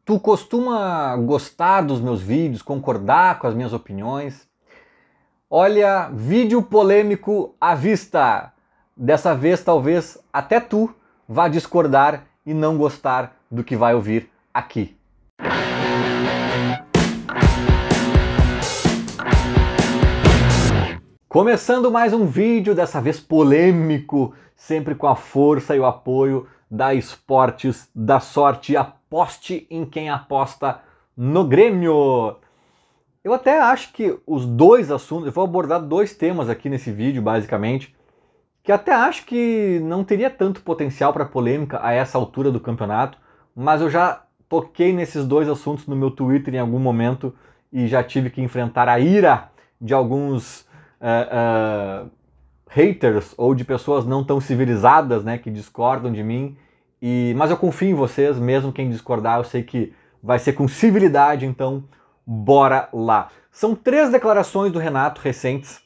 Tu costuma gostar dos meus vídeos, concordar com as minhas opiniões? Olha, vídeo polêmico à vista! Dessa vez, talvez até tu vá discordar e não gostar do que vai ouvir aqui. Começando mais um vídeo, dessa vez polêmico, sempre com a força e o apoio da Esportes da Sorte. Aposte em quem aposta no Grêmio. Eu até acho que os dois assuntos, eu vou abordar dois temas aqui nesse vídeo, basicamente, que até acho que não teria tanto potencial para polêmica a essa altura do campeonato, mas eu já toquei nesses dois assuntos no meu Twitter em algum momento e já tive que enfrentar a ira de alguns haters ou de pessoas não tão civilizadas, né, que discordam de mim. Mas eu confio em vocês, mesmo quem discordar, eu sei que vai ser com civilidade, então bora lá. São três declarações do Renato recentes,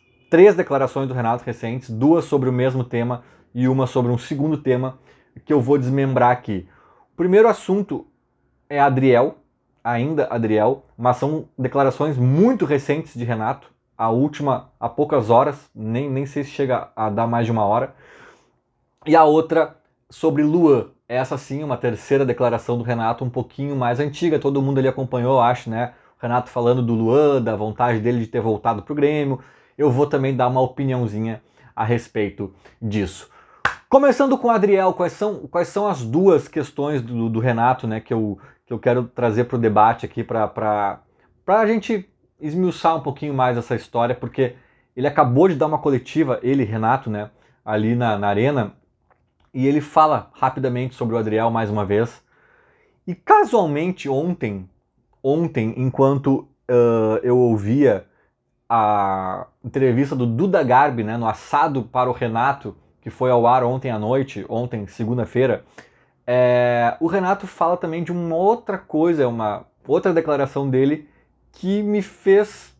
duas sobre o mesmo tema e uma sobre um segundo tema, que eu vou desmembrar aqui. O primeiro assunto é Adriel, ainda Adriel, mas são declarações muito recentes de Renato, a última há poucas horas, nem sei se chega a dar mais de uma hora. E a outra sobre Luan, essa sim, uma terceira declaração do Renato, um pouquinho mais antiga, todo mundo ali acompanhou, acho, né? O Renato falando do Luan, da vontade dele de ter voltado pro Grêmio. Eu vou também dar uma opiniãozinha a respeito disso. Começando com o Adriel, quais são as duas questões do Renato, né, que eu quero trazer para o debate aqui, para a gente esmiuçar um pouquinho mais essa história, porque ele acabou de dar uma coletiva, ele, Renato, né, ali na arena, e ele fala rapidamente sobre o Adriel mais uma vez. E casualmente ontem enquanto eu ouvia a entrevista do Duda Garbi, né, no Assado para o Renato, que foi ao ar ontem à noite, ontem, segunda-feira, o Renato fala também de uma outra coisa, uma outra declaração dele que me fez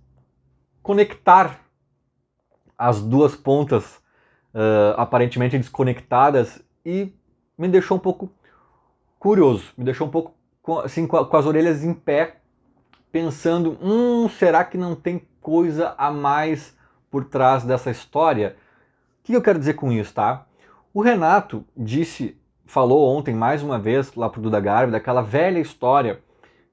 conectar as duas pontas aparentemente desconectadas e me deixou um pouco curioso, me deixou um pouco assim, com as orelhas em pé, pensando, será que não tem coisa a mais por trás dessa história? O que eu quero dizer com isso, tá? O Renato falou ontem mais uma vez lá pro Duda Garbi daquela velha história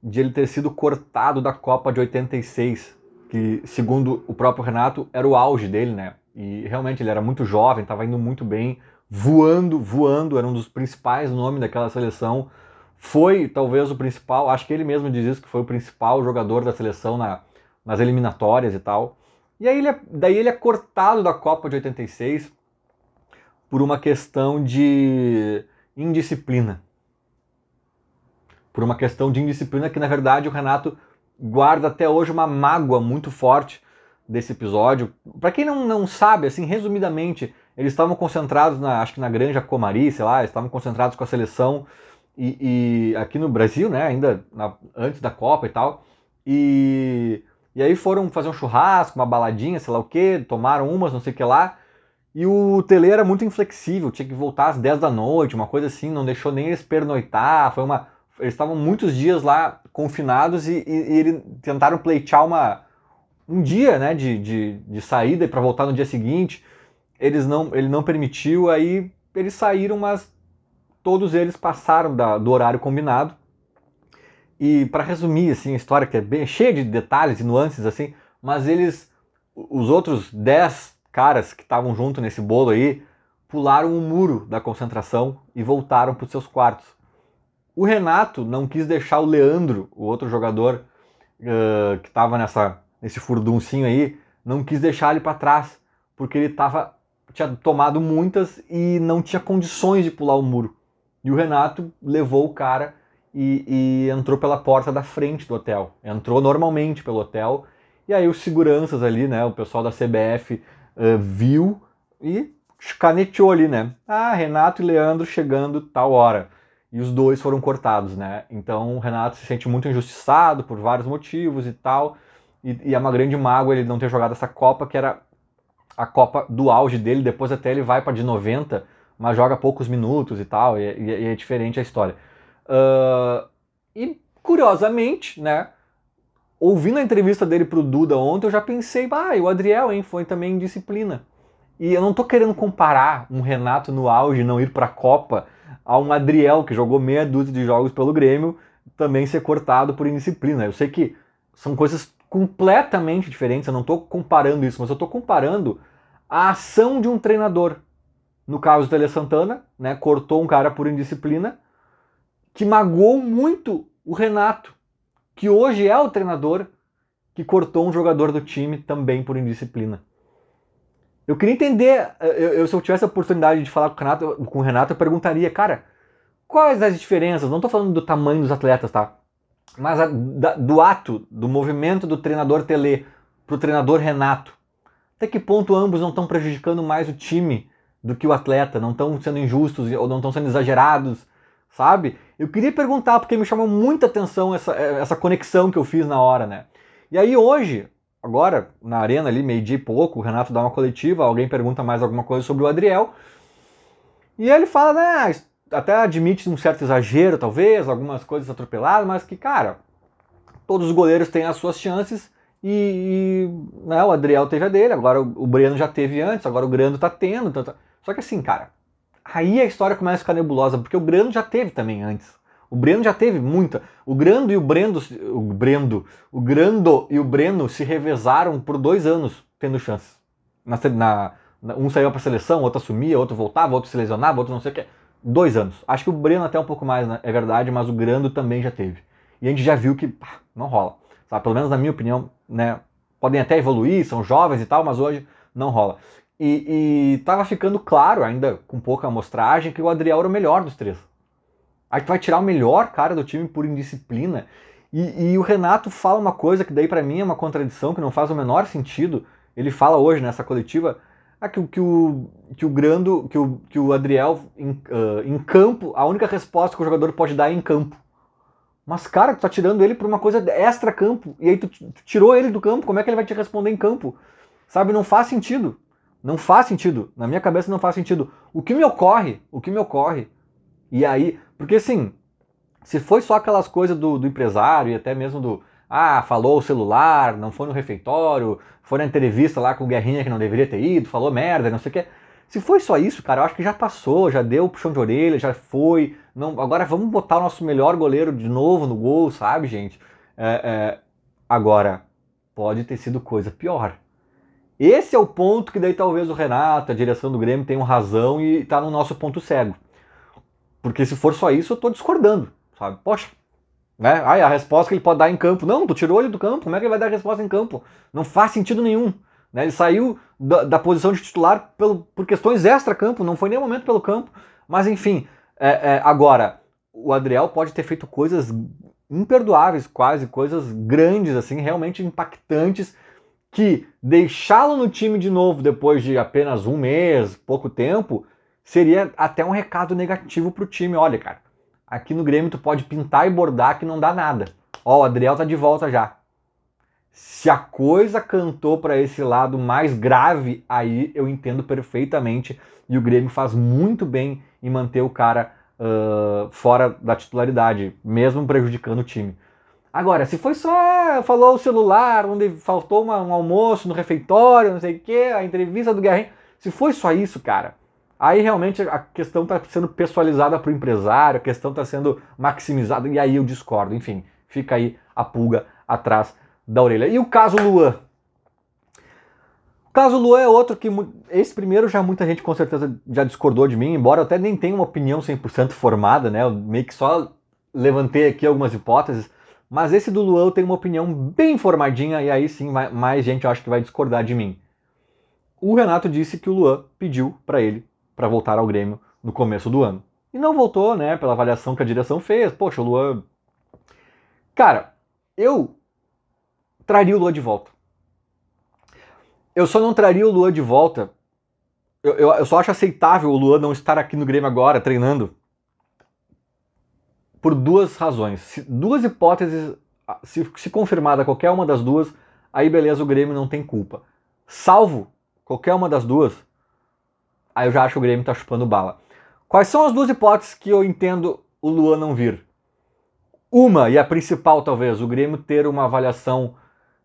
de ele ter sido cortado da Copa de 86, que segundo o próprio Renato era o auge dele, né? E realmente ele era muito jovem, estava indo muito bem, voando, era um dos principais nomes daquela seleção. Foi talvez o principal, acho que ele mesmo diz isso, que foi o principal jogador da seleção nas eliminatórias e tal. E aí daí ele é cortado da Copa de 86 por uma questão de indisciplina. Por uma questão de indisciplina que, na verdade, o Renato guarda até hoje uma mágoa muito forte desse episódio. Para quem não sabe, assim, resumidamente, eles estavam concentrados, acho que na Granja Comari, sei lá, estavam concentrados com a seleção e aqui no Brasil, né, ainda antes da Copa e tal. E aí foram fazer um churrasco, uma baladinha, sei lá o que, tomaram umas, não sei o que lá. E o Tele era muito inflexível, tinha que voltar às 10 da noite, uma coisa assim, não deixou nem eles pernoitar, eles estavam muitos dias lá confinados e eles tentaram pleitear um dia, né, de saída para voltar no dia seguinte. Ele não permitiu, aí eles saíram, mas todos eles passaram do horário combinado. E para resumir assim, a história, que é bem cheia de detalhes e nuances, assim, mas os outros 10 caras que estavam junto nesse bolo aí, pularam o muro da concentração e voltaram para os seus quartos. O Renato não quis deixar o Leandro, o outro jogador que estava nesse furduncinho aí, não quis deixar ele para trás, porque ele tinha tomado muitas e não tinha condições de pular o muro. E o Renato levou o cara e entrou pela porta da frente do hotel. Entrou normalmente pelo hotel, e aí os seguranças ali, né, o pessoal da CBF viu e caneteou ali, né? Renato e Leandro chegando tal hora. E os dois foram cortados, né? Então o Renato se sente muito injustiçado por vários motivos e tal. E é uma grande mágoa ele não ter jogado essa Copa, que era a Copa do auge dele. Depois até ele vai para de 90, mas joga poucos minutos e tal. E é diferente a história. E curiosamente, né, ouvindo a entrevista dele pro Duda ontem, eu já pensei, e o Adriel, hein, foi também em disciplina. E eu não tô querendo comparar um Renato no auge não ir pra Copa a um Adriel que jogou meia dúzia de jogos pelo Grêmio também ser cortado por indisciplina. Eu sei que são coisas completamente diferentes, eu não tô comparando isso, mas eu tô comparando a ação de um treinador. No caso do Tele Santana, né, cortou um cara por indisciplina, que magoou muito o Renato, que hoje é o treinador que cortou um jogador do time também por indisciplina. Eu queria entender, se eu tivesse a oportunidade de falar com o Renato, eu perguntaria, cara, quais as diferenças? Não estou falando do tamanho dos atletas, tá? Mas do ato, do movimento do treinador Tele pro treinador Renato. Até que ponto ambos não estão prejudicando mais o time do que o atleta? Não estão sendo injustos ou não estão sendo exagerados, sabe? Eu queria perguntar, porque me chamou muita atenção essa conexão que eu fiz na hora, né? E aí hoje, agora, na arena ali, meio-dia e pouco, o Renato dá uma coletiva, alguém pergunta mais alguma coisa sobre o Adriel, e ele fala, né, até admite um certo exagero, talvez, algumas coisas atropeladas, mas que, cara, todos os goleiros têm as suas chances, né, o Adriel teve a dele, agora o Breno já teve antes, agora o Grando tá tendo. Só que assim, cara, aí a história começa a ficar nebulosa, porque o Grando já teve também antes. O Breno já teve muita. O Grando e o Brendo. O Grando e o Breno se revezaram por 2 anos tendo chances. Um saiu pra seleção, outro assumia, outro voltava, outro se lesionava, outro não sei o que. 2 anos. Acho que o Breno até um pouco mais, né? É verdade, mas o Grando também já teve. E a gente já viu que não rola. Sabe? Pelo menos na minha opinião, né? Podem até evoluir, são jovens e tal, mas hoje não rola. E tava ficando claro, ainda com pouca amostragem, que o Adriel era o melhor dos 3. Aí tu vai tirar o melhor cara do time por indisciplina. E o Renato fala uma coisa que daí pra mim é uma contradição, que não faz o menor sentido. Ele fala hoje nessa coletiva que o Adriel em campo, a única resposta que o jogador pode dar é em campo. Mas, cara, tu tá tirando ele por uma coisa extra-campo. E aí tu tirou ele do campo, como é que ele vai te responder em campo? Sabe, não faz sentido. Não faz sentido. Na minha cabeça não faz sentido. O que me ocorre, e aí, porque assim, se foi só aquelas coisas do empresário e até mesmo falou o celular, não foi no refeitório, foi na entrevista lá com o Guerrinha que não deveria ter ido, falou merda, não sei o que. Se foi só isso, cara, eu acho que já passou, já deu puxão de orelha, já foi. Não, agora vamos botar o nosso melhor goleiro de novo no gol, sabe, gente? Agora, pode ter sido coisa pior. Esse é o ponto que daí talvez o Renato, a direção do Grêmio tenham razão e tá no nosso ponto cego. Porque se for só isso, eu tô discordando, sabe? Poxa, né? A resposta que ele pode dar em campo. Não, tu tirou ele do campo, como é que ele vai dar a resposta em campo? Não faz sentido nenhum. Né? Ele saiu da posição de titular por questões extra-campo, não foi nem momento pelo campo. Mas enfim, agora, o Adriel pode ter feito coisas imperdoáveis, quase, coisas grandes, assim, realmente impactantes, que deixá-lo no time de novo depois de apenas um mês, pouco tempo, seria até um recado negativo pro time. Olha, cara, aqui no Grêmio tu pode pintar e bordar que não dá nada. Ó, o Adriel tá de volta já. Se a coisa cantou para esse lado mais grave, aí eu entendo perfeitamente e o Grêmio faz muito bem em manter o cara fora da titularidade, mesmo prejudicando o time. Agora, se foi só, falou o celular, onde faltou um almoço no refeitório, não sei o que, a entrevista do Guerrinho, se foi só isso, cara, aí realmente a questão está sendo pessoalizada para o empresário, a questão está sendo maximizada, e aí eu discordo. Enfim, fica aí a pulga atrás da orelha. E o caso Luan? O caso Luan é outro que, esse primeiro já muita gente com certeza já discordou de mim, embora eu até nem tenha uma opinião 100% formada, né, eu meio que só levantei aqui algumas hipóteses, mas esse do Luan eu tenho uma opinião bem formadinha, e aí sim mais gente eu acho que vai discordar de mim. O Renato disse que o Luan pediu para ele para voltar ao Grêmio no começo do ano. E não voltou, né, pela avaliação que a direção fez. Poxa, o Luan... Cara, eu traria o Luan de volta. Eu só não traria o Luan de volta. Eu só acho aceitável o Luan não estar aqui no Grêmio agora, treinando, por 2 razões. 2 hipóteses, se confirmada qualquer uma das 2, aí beleza, o Grêmio não tem culpa. Salvo qualquer uma das 2, aí eu já acho que o Grêmio tá chupando bala. Quais são as 2 hipóteses que eu entendo o Luan não vir? e a principal talvez, o Grêmio ter uma avaliação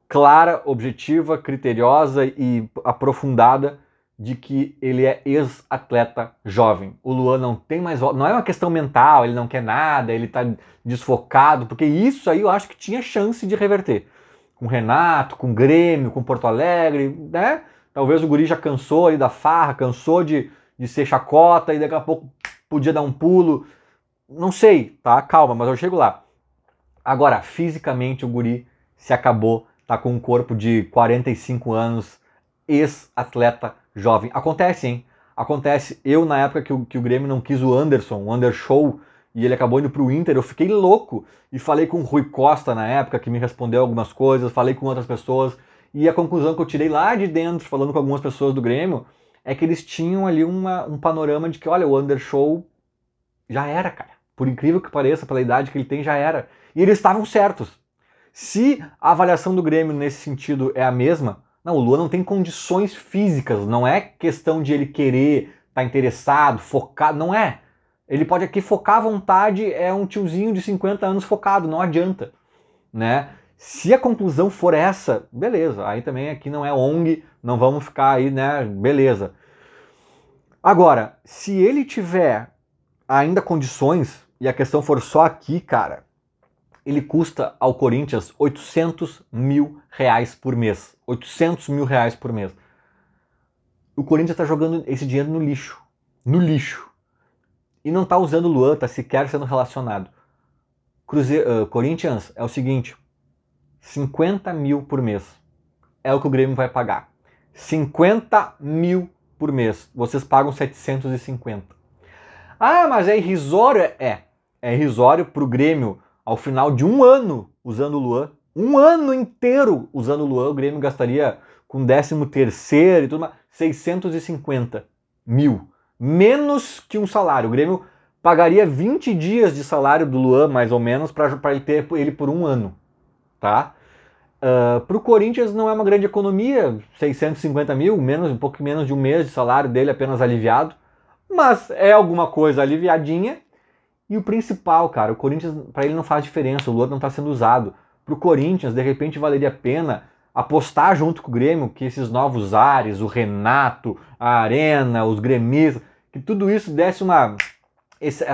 clara, objetiva, criteriosa e aprofundada de que ele é ex-atleta jovem. O Luan não tem mais... Não é uma questão mental, ele não quer nada, ele tá desfocado, porque isso aí eu acho que tinha chance de reverter. Com o Renato, com o Grêmio, com o Porto Alegre, né? Talvez o guri já cansou aí da farra, cansou de ser chacota e daqui a pouco podia dar um pulo. Não sei, tá? Calma, mas eu chego lá. Agora, fisicamente o guri se acabou, tá com um corpo de 45 anos, ex-atleta jovem. Acontece, hein? Acontece. Eu, na época que o Grêmio não quis o Anderson, o Undershow, e ele acabou indo pro Inter, eu fiquei louco. E falei com o Rui Costa na época, que me respondeu algumas coisas, falei com outras pessoas, e a conclusão que eu tirei lá de dentro, falando com algumas pessoas do Grêmio, é que eles tinham ali um panorama de que, olha, o Undershow já era, cara. Por incrível que pareça, pela idade que ele tem, já era. E eles estavam certos. Se a avaliação do Grêmio nesse sentido é a mesma, não, o Luan não tem condições físicas, não é questão de ele querer, estar interessado, focado, não é. Ele pode aqui focar à vontade, é um tiozinho de 50 anos focado, não adianta, né? Se a conclusão for essa, beleza, aí também aqui não é ONG, não vamos ficar aí, né, beleza. Agora, se ele tiver ainda condições, e a questão for só aqui, cara, ele custa ao Corinthians 800 mil reais por mês. 800 mil reais por mês. O Corinthians está jogando esse dinheiro no lixo. No lixo. E não está usando o Luan, está sequer sendo relacionado. Corinthians é o seguinte, 50 mil por mês. É o que o Grêmio vai pagar. 50 mil por mês. Vocês pagam 750. Ah, mas é irrisório? É irrisório pro Grêmio ao final de um ano usando o Luan. Um ano inteiro usando o Luan, o Grêmio gastaria com 13º e tudo mais, 650 mil. Menos que um salário. O Grêmio pagaria 20 dias de salário do Luan, mais ou menos, para ele ter ele por um ano. Tá? Para o Corinthians não é uma grande economia, 650 mil, um pouco menos de um mês de salário dele apenas aliviado. Mas é alguma coisa aliviadinha. E o principal, cara, o Corinthians, para ele não faz diferença, o Luan não está sendo usado. Para o Corinthians, de repente, valeria a pena apostar junto com o Grêmio que esses novos ares, o Renato, a Arena, os gremistas, que tudo isso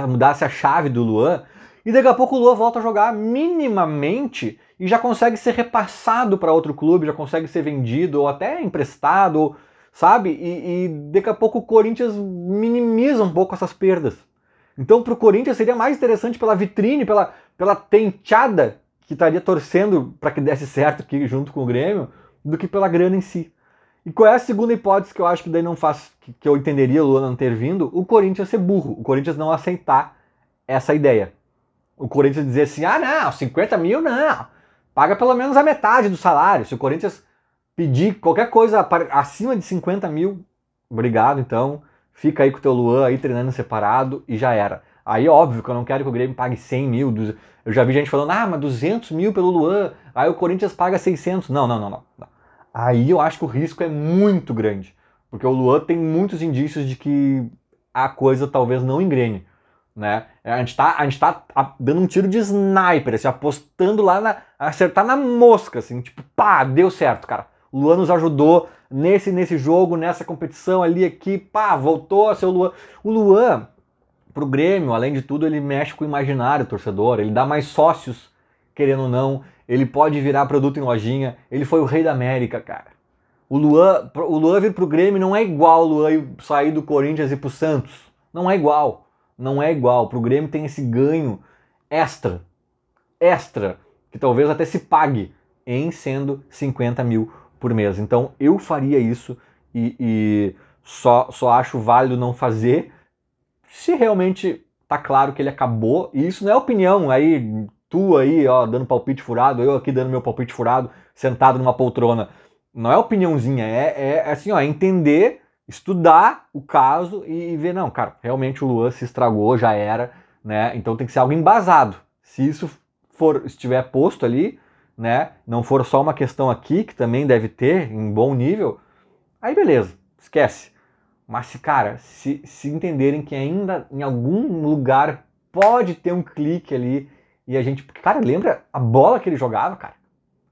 mudasse a chave do Luan. E daqui a pouco o Luan volta a jogar minimamente e já consegue ser repassado para outro clube, já consegue ser vendido ou até emprestado, ou, sabe? E daqui a pouco o Corinthians minimiza um pouco essas perdas. Então, para o Corinthians seria mais interessante pela vitrine, pela tenteada que estaria torcendo para que desse certo aqui junto com o Grêmio, do que pela grana em si. E qual é a segunda hipótese que eu acho que daí não faz, que eu entenderia o Luan não ter vindo? O Corinthians ser burro, o Corinthians não aceitar essa ideia. O Corinthians dizer assim, ah não, 50 mil não, paga pelo menos a metade do salário. Se o Corinthians pedir qualquer coisa acima de 50 mil, obrigado então, fica aí com o teu Luan aí treinando separado e já era. Aí óbvio que eu não quero que o Grêmio pague 100 mil, eu já vi gente falando, ah, mas 200 mil pelo Luan, aí o Corinthians paga 600. Não. Aí eu acho que o risco é muito grande, porque o Luan tem muitos indícios de que a coisa talvez não engrene. Né? A gente tá dando um tiro de sniper, assim, apostando lá acertar na mosca, assim, tipo, pá, deu certo, cara. O Luan nos ajudou nesse jogo, nessa competição ali, aqui, pá, voltou a ser o Luan. O Luan, pro Grêmio, além de tudo, ele mexe com o imaginário torcedor, ele dá mais sócios, querendo ou não, ele pode virar produto em lojinha, ele foi o rei da América, cara. O Luan vir pro Grêmio não é igual o Luan sair do Corinthians e ir pro Santos. Não é igual. Não é igual. Pro Grêmio tem esse ganho extra, que talvez até se pague em sendo 50 mil por mês. Então eu faria isso e só acho válido não fazer se realmente tá claro que ele acabou. E isso não é opinião aí, tu aí, ó, dando palpite furado, eu aqui dando meu palpite furado, sentado numa poltrona. Não é opiniãozinha, é assim, ó, entender, estudar o caso e ver, não, cara, realmente o Luan se estragou, já era, né? Então tem que ser algo embasado. Se isso estiver posto ali, né? Não for só uma questão aqui, que também deve ter em bom nível, aí beleza, esquece. Mas, cara, se entenderem que ainda em algum lugar pode ter um clique ali E a gente, cara, lembra a bola que ele jogava, cara?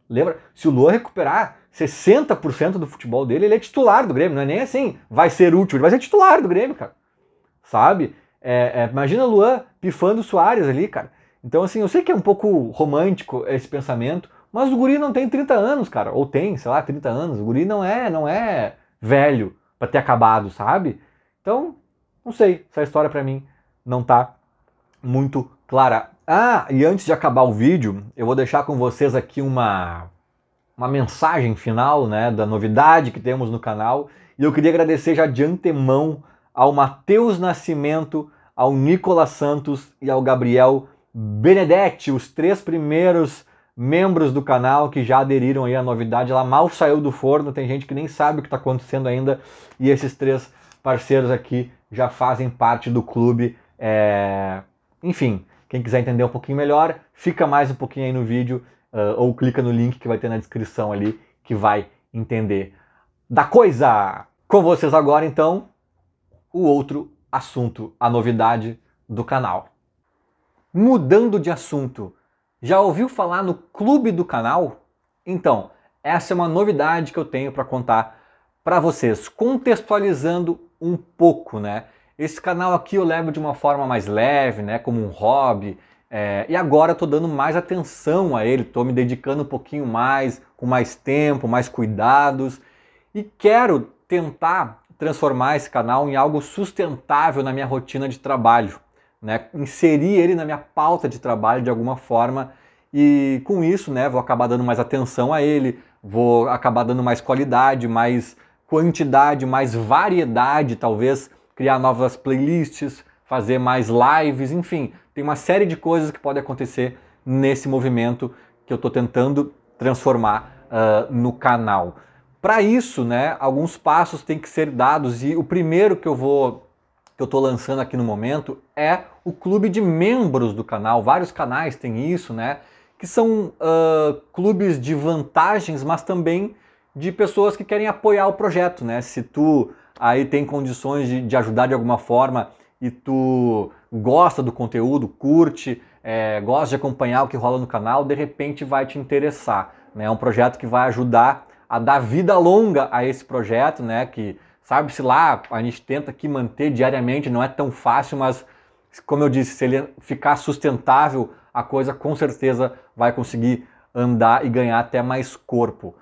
Lembra? Se o Luan recuperar 60% do futebol dele, ele é titular do Grêmio. Não é nem assim, vai ser útil, ele vai ser titular do Grêmio, cara. Sabe? Imagina o Luan pifando o Soares ali, cara. Então, assim, eu sei que é um pouco romântico esse pensamento, mas o guri não tem 30 anos, cara. Ou tem, sei lá, 30 anos. O guri não é velho pra ter acabado, sabe? Então, não sei. Essa história pra mim não tá muito clara. Ah, e antes de acabar o vídeo, eu vou deixar com vocês aqui uma mensagem final, né, da novidade que temos no canal. E eu queria agradecer já de antemão ao Matheus Nascimento, ao Nicolas Santos e ao Gabriel Benedetti, os 3 primeiros membros do canal que já aderiram aí à novidade. Ela mal saiu do forno, tem gente que nem sabe o que está acontecendo ainda, e esses 3 parceiros aqui já fazem parte do clube. Enfim, quem quiser entender um pouquinho melhor, fica mais um pouquinho aí no vídeo, ou clica no link que vai ter na descrição ali, que vai entender da coisa. Com vocês agora, então, o outro assunto, a novidade do canal. Mudando de assunto, já ouviu falar no clube do canal? Então, essa é uma novidade que eu tenho para contar para vocês, contextualizando um pouco, né? Esse canal aqui eu levo de uma forma mais leve, né, como um hobby, e agora eu tô dando mais atenção a ele, tô me dedicando um pouquinho mais, com mais tempo, mais cuidados, e quero tentar transformar esse canal em algo sustentável na minha rotina de trabalho, né? Inserir ele na minha pauta de trabalho de alguma forma, e com isso, né, vou acabar dando mais atenção a ele, vou acabar dando mais qualidade, mais quantidade, mais variedade, talvez criar novas playlists, fazer mais lives, enfim, tem uma série de coisas que podem acontecer nesse movimento que eu estou tentando transformar no canal. Para isso, né, alguns passos têm que ser dados, e o primeiro que eu estou lançando aqui no momento é o clube de membros do canal. Vários canais têm isso, né, que são clubes de vantagens, mas também de pessoas que querem apoiar o projeto, né? Se tu aí tem condições de ajudar de alguma forma e tu gosta do conteúdo, curte, gosta de acompanhar o que rola no canal, de repente vai te interessar, né? É um projeto que vai ajudar a dar vida longa a esse projeto, né? Que sabe-se lá, a gente tenta aqui manter diariamente, não é tão fácil, mas como eu disse, se ele ficar sustentável, a coisa com certeza vai conseguir andar e ganhar até mais corpo.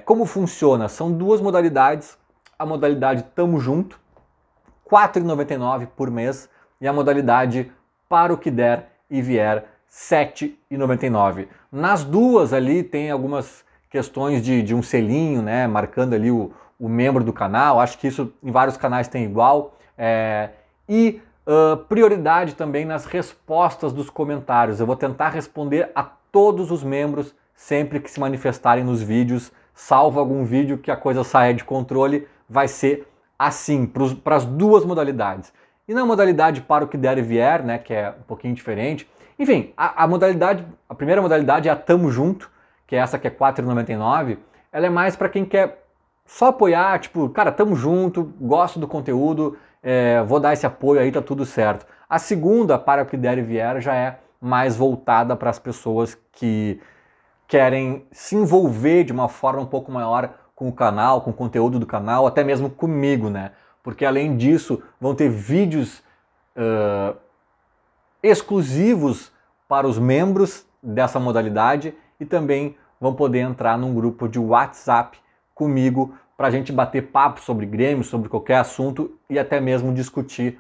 Como funciona? São 2 modalidades, a modalidade Tamo Junto, R$ 4,99 por mês, e a modalidade Para o que der e vier, R$ 7,99. Nas duas ali tem algumas questões de um selinho, né, marcando ali o membro do canal, acho que isso em vários canais tem igual, prioridade também nas respostas dos comentários. Eu vou tentar responder a todos os membros sempre que se manifestarem nos vídeos, salvo algum vídeo que a coisa saia de controle, vai ser assim, para as 2 modalidades. E na modalidade Para o que der e vier, né, que é um pouquinho diferente, enfim, a primeira modalidade é a Tamo Junto, que é essa que é R$ 4,99, ela é mais para quem quer só apoiar, tipo, cara, tamo junto, gosto do conteúdo, vou dar esse apoio aí, tá tudo certo. A segunda, Para o que der e vier, já é mais voltada para as pessoas que querem se envolver de uma forma um pouco maior com o canal, com o conteúdo do canal, até mesmo comigo, né? Porque além disso, vão ter vídeos exclusivos para os membros dessa modalidade e também vão poder entrar num grupo de WhatsApp comigo para a gente bater papo sobre Grêmio, sobre qualquer assunto e até mesmo discutir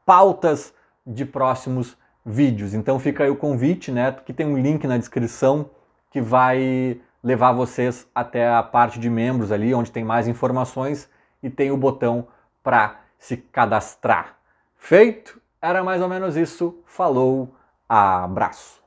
pautas de próximos vídeos. Então fica aí o convite, né? Que tem um link na descrição que vai levar vocês até a parte de membros ali, onde tem mais informações e tem o botão para se cadastrar. Feito? Era mais ou menos isso. Falou, abraço!